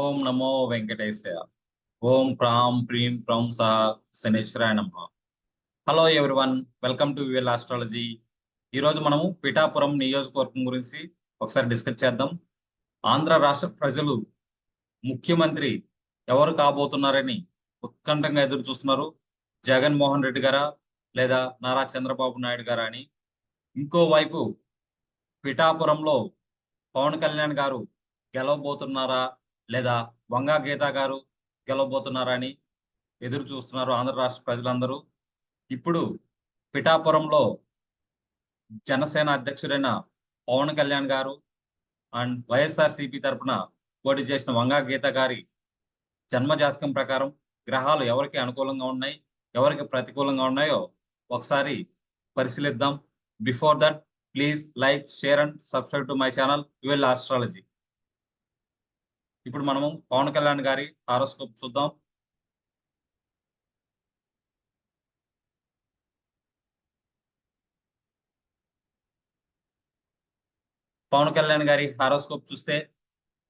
ఓం నమో వెంకటేశయ. ఓం ప్రాం ప్రీం ప్రౌం సా శనేశ్వరాయ నమః. Hello everyone, welcome to VL astrology. ఈరోజు మనము పిఠాపురం నియోజకవర్గం గురించి ఒకసారి డిస్కస్ చేద్దాం. ఆంధ్ర రాష్ట్ర ప్రజలు ముఖ్యమంత్రి ఎవరు కాబోతున్నారని ఉత్కంఠంగా ఎదురు చూస్తున్నారు. జగన్మోహన్ రెడ్డి గారా లేదా నారా చంద్రబాబు నాయుడు గారా అని. ఇంకోవైపు పిఠాపురంలో పవన్ కళ్యాణ్ గారు గెలవబోతున్నారా లేదా వంగా గీత గారు గెలవబోతున్నారా అని ఎదురు చూస్తున్నారు ఆంధ్ర రాష్ట్ర ప్రజలందరూ. ఇప్పుడు పిఠాపురంలో జనసేన అధ్యక్షుడైన పవన్ కళ్యాణ్ గారు అండ్ వైఎస్ఆర్సీపీ తరఫున పోటీ చేసిన వంగా గీత గారి జన్మజాతకం ప్రకారం గ్రహాలు ఎవరికి అనుకూలంగా ఉన్నాయి, ఎవరికి ప్రతికూలంగా ఉన్నాయో ఒకసారి పరిశీలిద్దాం. Before that, please like, share and subscribe to my channel VL astrology. ఇప్పుడు మనము పవన్ కళ్యాణ్ గారి హారోస్కోప్ చూద్దాం. పవన్ కళ్యాణ్ గారి హారోస్కోప్ చూస్తే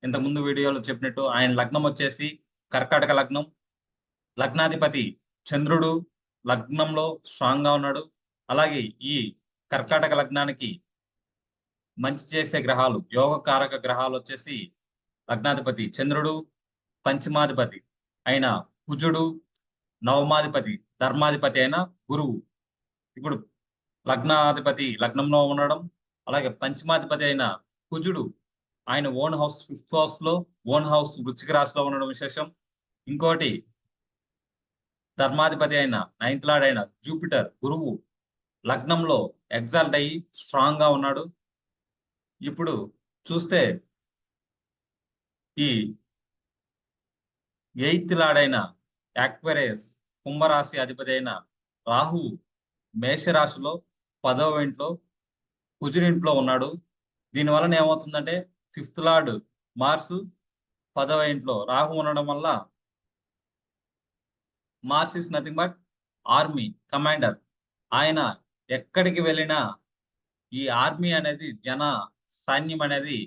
ఇంతకుముందు వీడియోలో చెప్పినట్టు ఆయన లగ్నం వచ్చేసి కర్కాటక లగ్నం. లగ్నాధిపతి చంద్రుడు లగ్నంలో స్ట్రాంగ్ గా ఉన్నాడు. అలాగే ఈ కర్కాటక లగ్నానికి మంచి చేసే గ్రహాలు, యోగకారక గ్రహాలు వచ్చేసి లగ్నాధిపతి చంద్రుడు, పంచమాధిపతి అయిన కుజుడు, నవమాధిపతి ధర్మాధిపతి అయిన గురువు. ఇప్పుడు లగ్నాధిపతి లగ్నంలో ఉండడం, అలాగే పంచమాధిపతి అయిన కుజుడు ఆయన ఓన్ హౌస్ 5th హౌస్ లో, ఓన్ హౌస్ వృశ్చిక రాశిలో ఉండడం విశేషం. ఇంకోటి ధర్మాధిపతి అయిన 9th లార్డ్ అయిన జూపిటర్ గురువు లగ్నంలో ఎగ్జాల్ట్ అయ్యి స్ట్రాంగ్ గా ఉన్నాడు. ఇప్పుడు చూస్తే ఈ 8th లార్డ్ అయిన యాక్వేరియస్ కుంభరాశి అధిపతి అయిన రాహు మేషరాశిలో 10వ ఇంట్లో కుజుడింట్లో ఉన్నాడు. దీనివలన ఏమవుతుందంటే 5th లార్డ్ మార్స్ 10వ ఇంట్లో రాహు ఉండడం వల్ల Mars is nothing but army commander. ఆయన ఎక్కడికి వెళ్ళినా ఈ ఆర్మీ అనేది, జన సైన్యం అనేది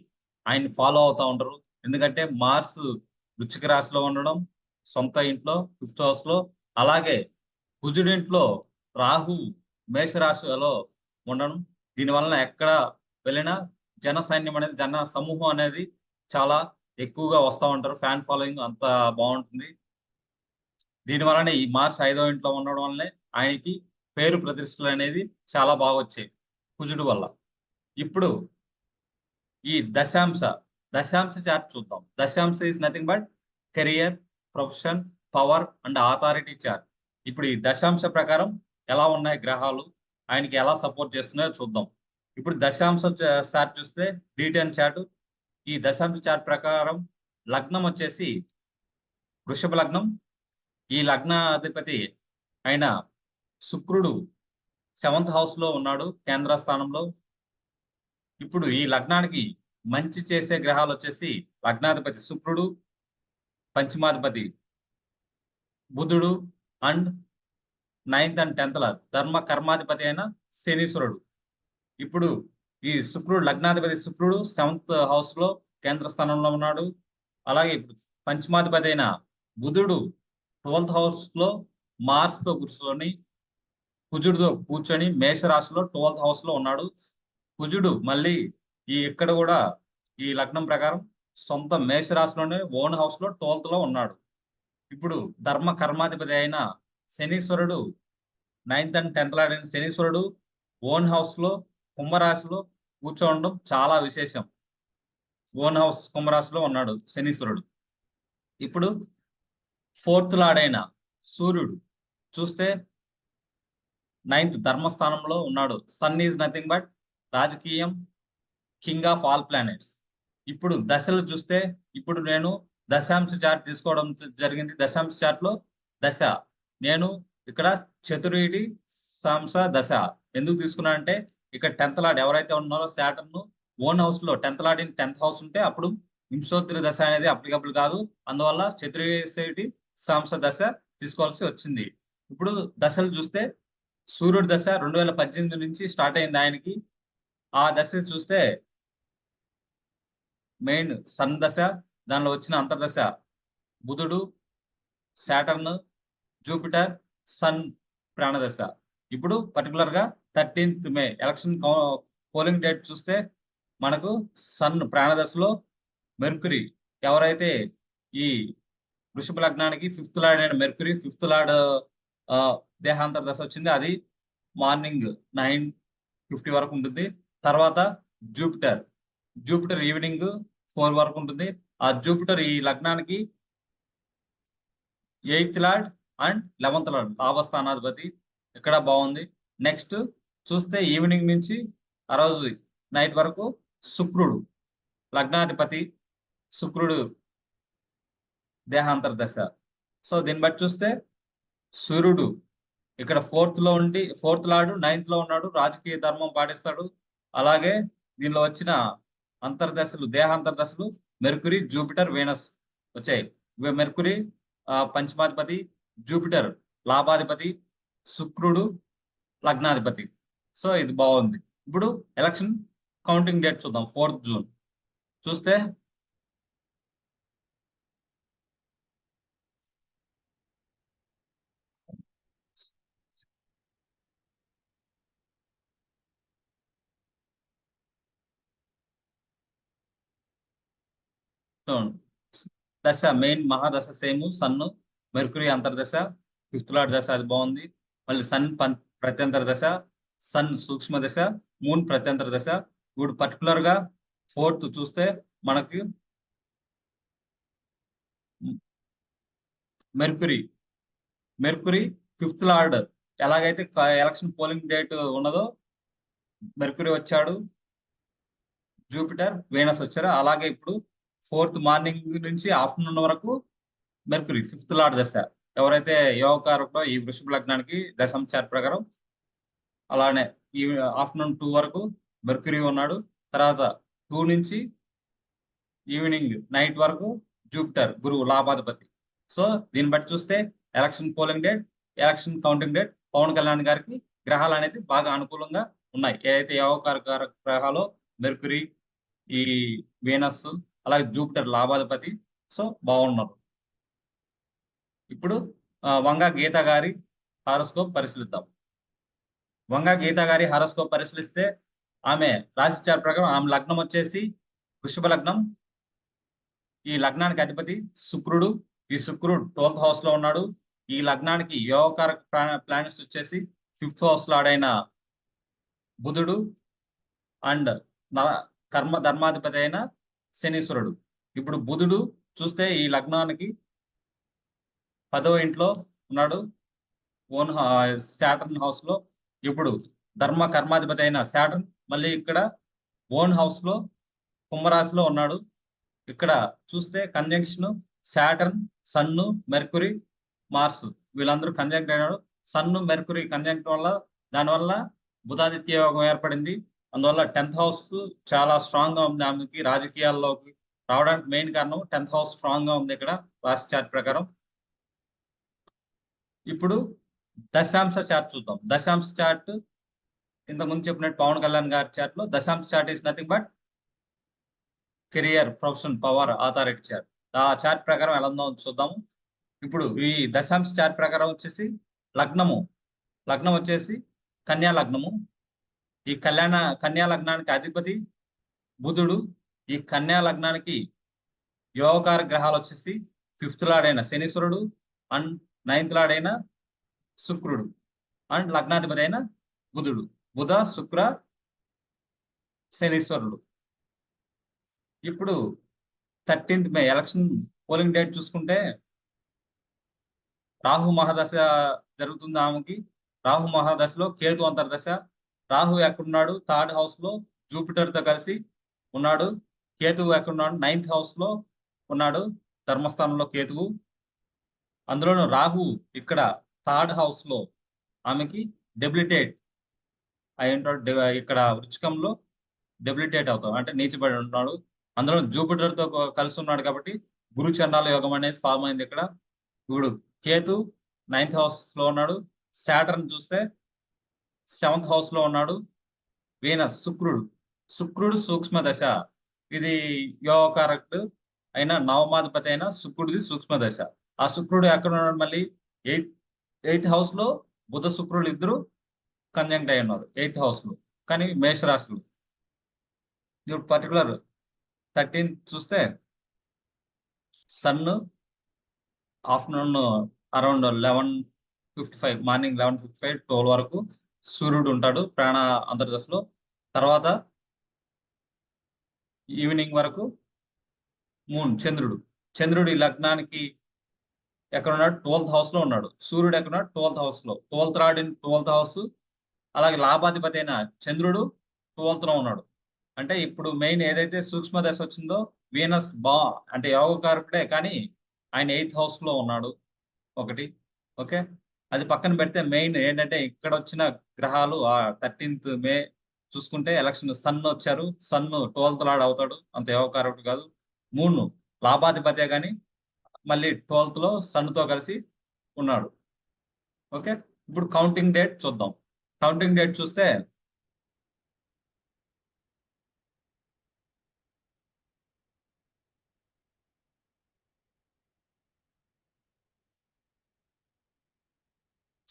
ఆయన ఫాలో అవుతా ఉంటారు. ఎందుకంటే మార్స్ వృశ్చిక రాశిలో ఉండడం, సొంత ఇంట్లో 5th హౌస్ లో, అలాగే కుజుడింట్లో రాహు మేషరాశిలో ఉండడం. దీనివలన ఎక్కడ వెళ్ళినా జన సైన్యం అనేది, జన సమూహం అనేది చాలా ఎక్కువగా వస్తూ ఉంటారు. ఫ్యాన్ ఫాలోయింగ్ అంత బాగుంటుంది. దీనివలన ఈ మార్స్ 5వ ఇంట్లో ఉండడం వల్లనే ఆయనకి పేరు ప్రతిష్టలు అనేది చాలా బాగా వచ్చాయి కుజుడు వల్ల. ఇప్పుడు ఈ దశాంశ చార్ట్ చూద్దాం. దశాంశ is nothing but career, profession, power and authority chart. ఇప్పుడు ఈ దశాంశ ప్రకారం ఎలా ఉన్నాయి గ్రహాలు, ఆయనకి ఎలా సపోర్ట్ చేస్తున్నాయో చూద్దాం. ఇప్పుడు దశాంశ చార్ట్ చూస్తే D10 చార్ట్. ఈ దశాంశ చార్ట్ ప్రకారం లగ్నం వచ్చేసి వృషభ లగ్నం. ఈ లగ్నాధిపతి అయిన శుక్రుడు 7th హౌస్ లో ఉన్నాడు, కేంద్ర స్థానంలో. ఇప్పుడు ఈ లగ్నానికి మంచి చేసే గ్రహాలు వచ్చేసి లగ్నాధిపతి శుక్రుడు, పంచమాధిపతి బుధుడు and 9th and 10th lord ధర్మ కర్మాధిపతి అయిన శనీశ్వరుడు. ఇప్పుడు ఈ శుక్రుడు, లగ్నాధిపతి శుక్రుడు 7th హౌస్ లో కేంద్ర స్థానంలో ఉన్నాడు. అలాగే ఇప్పుడు పంచమాధిపతి అయిన బుధుడు 12th హౌస్ లో మార్స్ తో కూర్చొని, కుజుడితో కూర్చొని మేషరాశిలో 12th హౌస్ లో ఉన్నాడు. కుజుడు మళ్ళీ ఇక్కడ కూడా ఈ లగ్నం ప్రకారం సొంత మేషరాశిలోనే ఓన్ హౌస్ లో 12th లో ఉన్నాడు. ఇప్పుడు ధర్మ కర్మాధిపతి అయిన శనీశ్వరుడు 9th and 10th లార్డ్ అయిన శనీశ్వరుడు ఓన్ హౌస్ లో కుంభరాశిలో కూర్చోవడం చాలా విశేషం. ఓన్ హౌస్ కుంభరాశిలో ఉన్నాడు శనీశ్వరుడు. ఇప్పుడు 4th లార్డ్ అయిన సూర్యుడు చూస్తే 9th ధర్మస్థానంలో ఉన్నాడు. సన్ ఈజ్ నథింగ్ బట్ రాజకీయం, కింగ్ ఆఫ్ ఆల్ ప్లానెట్స్. ఇప్పుడు దశలు చూస్తే, ఇప్పుడు నేను దశాంశ చార్ట్ తీసుకోవడం జరిగింది. దశాంశ చార్ట్ లో దశ నేను ఇక్కడ చతుర్యుడి శాంశ దశ ఎందుకు తీసుకున్నా అంటే, ఇక్కడ 10th లార్డ్ ఎవరైతే ఉన్నారో శాటర్న్ ఓన్ హౌస్ లో 10th lord in 10th house ఉంటే అప్పుడు వింశోత్తరి దశ అనేది అప్లికబుల్ కాదు. అందువల్ల చతుర్యుడి శాంశ దశ తీసుకోవాల్సి వచ్చింది. ఇప్పుడు దశలు చూస్తే సూర్యుడి దశ 2018 నుంచి స్టార్ట్ అయింది ఆయనకి. ఆ దశ చూస్తే మెయిన్ సన్ దశ, దానిలో వచ్చిన అంతర్దశ బుధుడు, సాటర్న్, జూపిటర్, సన్ ప్రాణదశ. ఇప్పుడు పర్టికులర్ గా 13th మే ఎలక్షన్ పోలింగ్ డేట్ చూస్తే మనకు సన్ ప్రాణదశలో మెర్కురీ, ఎవరైతే ఈ వృషభ లగ్నానికి 5th లార్డ్ అయిన మెర్కురీ 5th లార్డ్ దేహాంతర దశ వచ్చింది. అది మార్నింగ్ 9:50 వరకు ఉంటుంది. తర్వాత జూపిటర్ ఈవినింగ్ 4 వరకు ఉంటుంది. ఆ జూపిటర్ ఈ లగ్నానికి 8th lord and 11th lord లాభస్థానాధిపతి, ఇక్కడ బాగుంది. నెక్స్ట్ చూస్తే ఈవినింగ్ నుంచి ఆ రోజు నైట్ వరకు శుక్రుడు లగ్నాధిపతి, శుక్రుడు దేహాంతర దశ. సో దీన్ని బట్టి చూస్తే సూర్యుడు ఇక్కడ 4th లో ఉండి 4th లార్డు 9th లో ఉన్నాడు, రాజకీయ ధర్మం పాటిస్తాడు. అలాగే దీనిలో వచ్చిన అంతర్దశలు దేహాంతర్దశలు మెర్కురీ, జూపిటర్, వీనస్ వచ్చాయి. మెర్కురీ పంచమాధిపతి, జూపిటర్ లాభాధిపతి, శుక్రుడు లగ్నాధిపతి. సో ఇది బాగుంది. ఇప్పుడు ఎలక్షన్ కౌంటింగ్ డేట్ చూద్దాం. 4th జూన్ చూస్తే దశ మెయిన్ మహాదశ సేమ్ సన్ను, మెర్కురీ అంతర్దశ, 5th లార్డ్ దశ, అది బాగుంది. మళ్ళీ సన్ ప్రత్యంతర దశ, సన్ సూక్ష్మ దశ, మూన్ ప్రత్యంతర దశ. ఇప్పుడు పర్టికులర్ గా 4th చూస్తే మనకి మెర్కురీ 5th లార్డ్, ఎలాగైతే ఎలక్షన్ పోలింగ్ డేట్ ఉన్నదో మెర్కురీ వచ్చాడు, జూపిటర్, వీనస్ వచ్చారు. అలాగే ఇప్పుడు 4th మార్నింగ్ నుంచి ఆఫ్టర్నూన్ వరకు మెర్కురీ 5th లార్డ్ దశ, ఎవరైతే యోగకారకుడో ఈ వృషభ లగ్నానికి దశమ చార్ట్ ప్రకారం. అలానే ఈ ఆఫ్టర్నూన్ 2 వరకు మెర్కురీ ఉన్నాడు. తర్వాత 2 నుంచి ఈవినింగ్ నైట్ వరకు జూపిటర్, గురువు లాభాధిపతి. సో దీన్ని బట్టి చూస్తే election polling date, election counting date Pawan Kalyan గారికి గ్రహాలు అనేది బాగా అనుకూలంగా ఉన్నాయి. ఏదైతే యోగకారక గ్రహాలు మెర్కురీ, ఈ వీనస్, అలాగే జూపిటర్ లాభాధిపతి. సో బాగున్నారు. ఇప్పుడు వంగ గీత గారి హారోస్కోప్ పరిశీలిద్దాం. వంగ గీత గారి హారోస్కోప్ పరిశీలిస్తే ఆమె రాశి చార్ట్ ప్రకారం ఆమె లగ్నం వచ్చేసి వృషభ లగ్నం. ఈ లగ్నానికి అధిపతి శుక్రుడు. ఈ శుక్రుడు 12th హౌస్ లో ఉన్నాడు. ఈ లగ్నానికి యోగకారక ప్లానెట్స్ వచ్చేసి 5th హౌస్ లార్డ్ అయిన బుధుడు అండ్ కర్మ ధర్మాధిపతి అయిన శనీశ్వరుడు. ఇప్పుడు బుధుడు చూస్తే ఈ లగ్నానికి 10వ ఇంట్లో ఉన్నాడు, ఓన్ సాటర్న్ హౌస్ లో. ఇప్పుడు ధర్మ కర్మాధిపతి అయిన సాటర్న్ మళ్ళీ ఇక్కడ ఓన్ హౌస్ లో కుంభరాశిలో ఉన్నాడు. ఇక్కడ చూస్తే కంజంక్షన్ సాటర్న్, సన్ను, మెర్కురీ, మార్స్ వీళ్ళందరూ కంజంక్ట్ అయినాడు. సన్ను మెర్కురీ కంజంక్ట్ వల్ల దానివల్ల బుధాదిత్య యోగం ఏర్పడింది. అందువల్ల 10th హౌస్ చాలా స్ట్రాంగ్ గా ఉంది. ఆమెకి రాజకీయాల్లోకి రావడానికి మెయిన్ కారణం 10th హౌస్ స్ట్రాంగ్ గా ఉంది ఇక్కడ రాశి చార్ట్ ప్రకారం. ఇప్పుడు దశాంశ చార్ట్ చూద్దాం. దశాంశ చార్ట్ ఇంతకుముందు చెప్పినట్టు పవన్ కళ్యాణ్ గారి చార్ట్ లో దశాంశ chart is nothing but career, profession, power, authority chart. ఆ చార్ట్ ప్రకారం ఎలా ఉందో చూద్దాము. ఇప్పుడు ఈ దశాంశ చార్ట్ ప్రకారం వచ్చేసి లగ్నం వచ్చేసి కన్యా లగ్నము. ఈ కన్యా లగ్నానికి అధిపతి బుధుడు. ఈ కన్యా లగ్నానికి యోగకార గ్రహాలు వచ్చేసి 5th లార్డ్ అయిన శనీశ్వరుడు అండ్ 9th లార్డ్ అయిన శుక్రుడు అండ్ లగ్నాధిపతి అయిన బుధుడు. బుధ, శుక్ర, శనీశ్వరుడు. ఇప్పుడు 13th మే ఎలక్షన్ పోలింగ్ డేట్ చూసుకుంటే రాహు మహాదశ జరుగుతుంది ఆమెకి. రాహు మహాదశలో కేతు అంతర్దశ. రాహు ఎక్కడున్నాడు? 3rd హౌస్ లో జూపిటర్ తో కలిసి ఉన్నాడు. కేతువు ఎక్కడున్నాడు? 9th హౌస్ లో ఉన్నాడు, ధర్మస్థానంలో కేతువు. అందులోనూ రాహు ఇక్కడ 3rd హౌస్ లో ఆమెకి డెబిలిటేట్ అయి ఉంటాడు. ఇక్కడ వృచ్చికంలో డెబిలిటేట్ అవుతాడు, అంటే నీచబడి ఉన్నాడు. అందులో జూపిటర్ తో కలిసి ఉన్నాడు కాబట్టి గురు చండాల యోగం అనేది ఫామ్ అయింది ఇక్కడ. ఇప్పుడు కేతు 9th హౌస్ లో ఉన్నాడు. సాటర్న్ చూస్తే 7th హౌస్ లో ఉన్నాడు. వీనస్, శుక్రుడు సూక్ష్మ దశ, ఇది యోగకారకుడు. అయినా నవమాధిపతి అయిన శుక్రుడిది సూక్ష్మ దశ. ఆ శుక్రుడు ఎక్కడ ఉన్నాడు మళ్ళీ? ఎయిత్ హౌస్ లో బుధ శుక్రుడు ఇద్దరు కంజంక్ట్ అయి ఉన్నారు 8th హౌస్ లో, కానీ మేషరాశులు. ఇప్పుడు పర్టికులర్ 13 చూస్తే సన్ ఆఫ్టర్నూన్ అరౌండ్ 11:55, మార్నింగ్ 11:55 12 వరకు సూర్యుడు ఉంటాడు ప్రాణ అంతర్దశలో. తర్వాత ఈవినింగ్ వరకు చంద్రుడు ఈ లగ్నానికి ఎక్కడ ఉన్నాడు? 12th హౌస్ లో ఉన్నాడు. సూర్యుడు ఎక్కడ ఉన్నాడు? 12th హౌస్ లో. 12th rod in 12th house. అలాగే లాభాధిపతి అయిన చంద్రుడు 12th లో ఉన్నాడు. అంటే ఇప్పుడు మెయిన్ ఏదైతే సూక్ష్మ దశ వచ్చిందో వీనస్ అంటే యోగకారకుడే, కానీ ఆయన 8th హౌస్ లో ఉన్నాడు ఒకటి. ఓకే, అది పక్కన పెడితే మెయిన్ ఏంటంటే ఇక్కడ వచ్చిన గ్రహాలు ఆ 13th మే చూసుకుంటే ఎలక్షన్ సన్ వచ్చారు. సన్ 12th లాడ్ అవుతాడు, అంత యోగకారకుడు కాదు. మూన్ లాభాధిపతే, కానీ మళ్ళీ 12th లో సన్ తో కలిసి ఉన్నాడు. ఓకే, ఇప్పుడు కౌంటింగ్ డేట్ చూద్దాం. కౌంటింగ్ డేట్ చూస్తే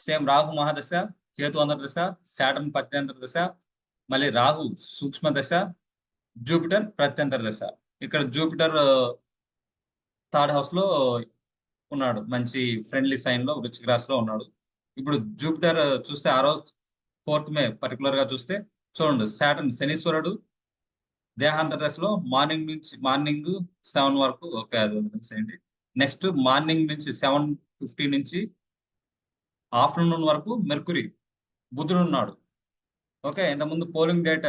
సేమ్ రాహు మహాదశ, కేతు అంతర్దశ, శాటర్న్ ప్రత్యంతర దశ, మళ్ళీ రాహు సూక్ష్మ దశ, జూపిటర్ ప్రత్యంతర దశ. ఇక్కడ జూపిటర్ 3rd హౌస్ లో ఉన్నాడు, మంచి ఫ్రెండ్లీ సైన్ లో వృశ్చిక రాశిలో ఉన్నాడు. ఇప్పుడు జూపిటర్ చూస్తే ఆ రోజు 4th మే పర్టికులర్ గా చూస్తే చూడండి, శాటర్న్ శనీశ్వరుడు దేహాంతర దశలో మార్నింగ్ 7 వరకు. ఓకే, అది వదిలేసేయండి. నెక్స్ట్ మార్నింగ్ నుంచి 7:50 నుంచి ఆఫ్టర్నూన్ వరకు మెర్కురీ బుధుడు ఉన్నాడు. ఓకే, ఇంతకుముందు పోలింగ్ డేట్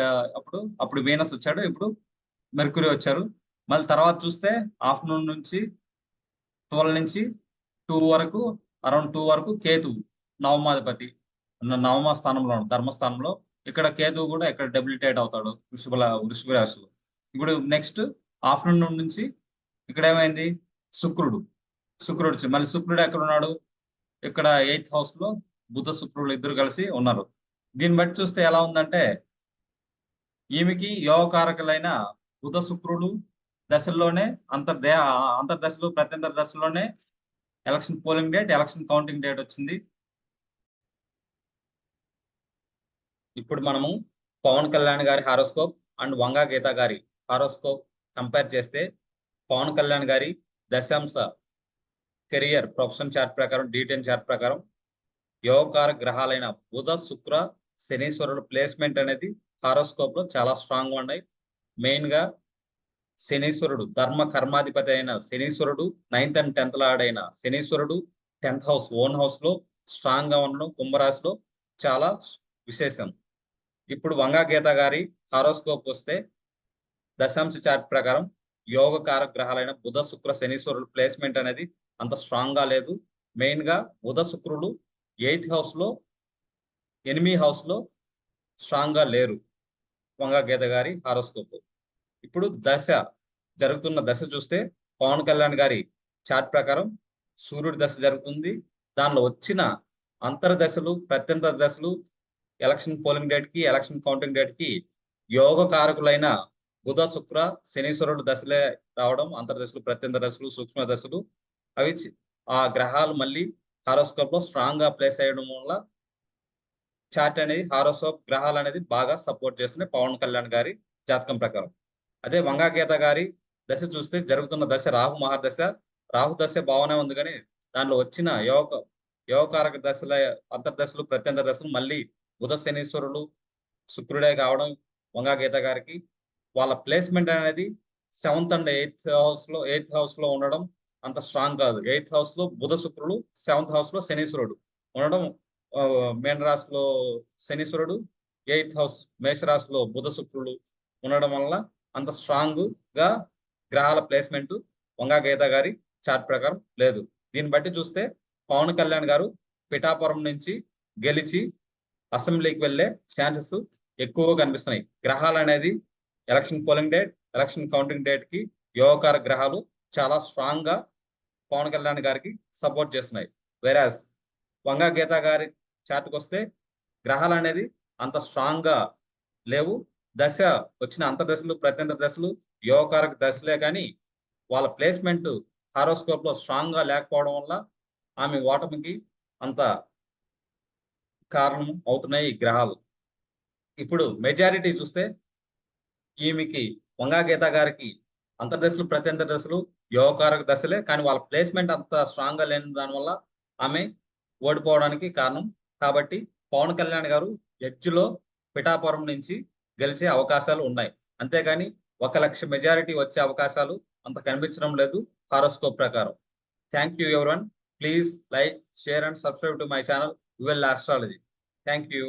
అప్పుడు వీనస్ వచ్చాడు, ఇప్పుడు మెర్కురీ వచ్చారు. మళ్ళీ తర్వాత చూస్తే ఆఫ్టర్నూన్ నుంచి 12 నుంచి 2 వరకు, అరౌండ్ 2 వరకు కేతు నవమాధిపతి నవమ స్థానంలో ధర్మస్థానంలో. ఇక్కడ కేతు కూడా ఇక్కడ డెబిలిటేట్ అవుతాడు వృషభ రాశిలో. ఇప్పుడు నెక్స్ట్ ఆఫ్టర్నూన్ నుంచి ఇక్కడ ఏమైంది? శుక్రుడు మళ్ళీ శుక్రుడు ఎక్కడ ఉన్నాడు? ఇక్కడ 8th హౌస్ లో బుధ శుక్రుడు ఇద్దరు కలిసి ఉన్నారు. దీన్ని బట్టి చూస్తే ఎలా ఉందంటే ఈమెకి యోగకారకులైన బుధ శుక్రుడు దశల్లోనే అంతర్దశలు ప్రత్యంతర దశలోనే election polling date, election counting date వచ్చింది. ఇప్పుడు మనము పవన్ కళ్యాణ్ గారి హారోస్కోప్ అండ్ వంగా గీత గారి హారోస్కోప్ కంపేర్ చేస్తే పవన్ కళ్యాణ్ గారి దశాంశ కెరియర్ ప్రొఫెషన్ చార్ట్ ప్రకారం, D10 చార్ట్ ప్రకారం యోగకార గ్రహాలైన బుధ శుక్ర శనీశ్వరుడు ప్లేస్మెంట్ అనేది హారోస్కోప్ లో చాలా స్ట్రాంగ్ గా ఉన్నాయి. మెయిన్ గా శనీశ్వరుడు ధర్మ కర్మాధిపతి అయిన శనీశ్వరుడు 9th and 10th లార్డ్ అయిన శనీశ్వరుడు 10th హౌస్ ఓన్ హౌస్ లో స్ట్రాంగ్ గా ఉండడం కుంభరాశిలో చాలా విశేషం. ఇప్పుడు వంగా గీత గారి హారోస్కోప్ వస్తే దశాంశ చార్ట్ ప్రకారం యోగకార గ్రహాలైన బుధ శుక్ర శనీశ్వరుడు ప్లేస్మెంట్ అనేది అంత స్ట్రాంగ్ గా లేదు. మెయిన్ గా బుధ శుక్రుడు 8th హౌస్ లో 8th హౌస్ లో స్ట్రాంగ్ గా లేరు వంగా గీత గారి హారోస్కోప్. ఇప్పుడు జరుగుతున్న దశ చూస్తే పవన్ కళ్యాణ్ గారి చార్ట్ ప్రకారం సూర్యుడి దశ జరుగుతుంది. దానిలో వచ్చిన అంతర్దశలు ప్రత్యంతర దశలు ఎలక్షన్ పోలింగ్ డేట్ కి, ఎలక్షన్ కౌంటింగ్ డేట్ కి యోగ కారకులైన బుధ శుక్ర శనీశ్వరుడు దశలే రావడం, అంతర్దశలు ప్రత్యంతర దశలు సూక్ష్మ దశలు అవి ఆ గ్రహాలు మళ్ళీ హారోస్కోప్ లో స్ట్రాంగ్ గా ప్లేస్ అయ్యడం వల్ల చార్ట్ అనేది హారోస్కోప్ గ్రహాలు అనేది బాగా సపోర్ట్ చేస్తున్నాయి పవన్ కళ్యాణ్ గారి జాతకం ప్రకారం. అదే వంగా గీత గారి దశ చూస్తే జరుగుతున్న దశ రాహు మహాదశ. రాహు దశ బాగానే ఉంది, కానీ దానిలో వచ్చిన యోగకారక దశల అంతర్దశలు ప్రత్యంతర దశలు మళ్ళీ బుధ శనీశ్వరులు శుక్రుడే కావడం వంగా గీత గారికి వాళ్ళ ప్లేస్మెంట్ అనేది 7th and 8th హౌస్ లో ఉండడం అంత స్ట్రాంగ్ కాదు. 8th హౌస్ లో బుధ శుక్రుడు, 7th హౌస్ లో శనీశ్వరుడు ఉండడం, మీన రాశిలో శనీశ్వరుడు, 8th హౌస్ మేషరాశిలో బుధ శుక్రుడు ఉండడం వల్ల అంత స్ట్రాంగ్ గా గ్రహాల ప్లేస్మెంట్ వంగా గీత గారి చార్ట్ ప్రకారం లేదు. దీన్ని బట్టి చూస్తే పవన్ కళ్యాణ్ గారు పిఠాపురం నుంచి గెలిచి అసెంబ్లీకి వెళ్లే ఛాన్సెస్ ఎక్కువగా కనిపిస్తున్నాయి. గ్రహాలు అనేది election polling date, election counting date కి యోగకార గ్రహాలు చాలా స్ట్రాంగ్ గా పవన్ కళ్యాణ్ గారికి సపోర్ట్ చేస్తున్నాయి. వేరాజ్ వంగా గీత గారి చార్ట్కి వస్తే గ్రహాలు అనేది అంత స్ట్రాంగ్ గా లేవు. వచ్చిన అంతర్దశలు ప్రత్యంతర దశలు యోగకారక దశలే, కానీ వాళ్ళ ప్లేస్మెంట్ హారోస్కోప్ లో స్ట్రాంగ్ గా లేకపోవడం వల్ల ఆమె ఓటమికి అంత కారణం అవుతున్నాయి ఈ గ్రహాలు. ఇప్పుడు మెజారిటీ చూస్తే ఈమెకి వంగా గీత గారికి అంతర్దశలు ప్రత్యంతర్దశలు యోగకారక దశలే, కానీ వాళ్ళ ప్లేస్మెంట్ అంత స్ట్రాంగ్ గా లేని దానివల్ల ఆమె ఓడిపోవడానికి కారణం. కాబట్టి పవన్ కళ్యాణ్ గారు ఎడ్జ్ లో పిఠాపురం నుంచి గెలిచే అవకాశాలు ఉన్నాయి. అంతేగాని 1,00,000 మెజారిటీ వచ్చే అవకాశాలు అంత కనిపించడం లేదు హారోస్కోప్ ప్రకారం. Thank you everyone. Please like, share and subscribe to my channel Yuvel astrology. Thank you.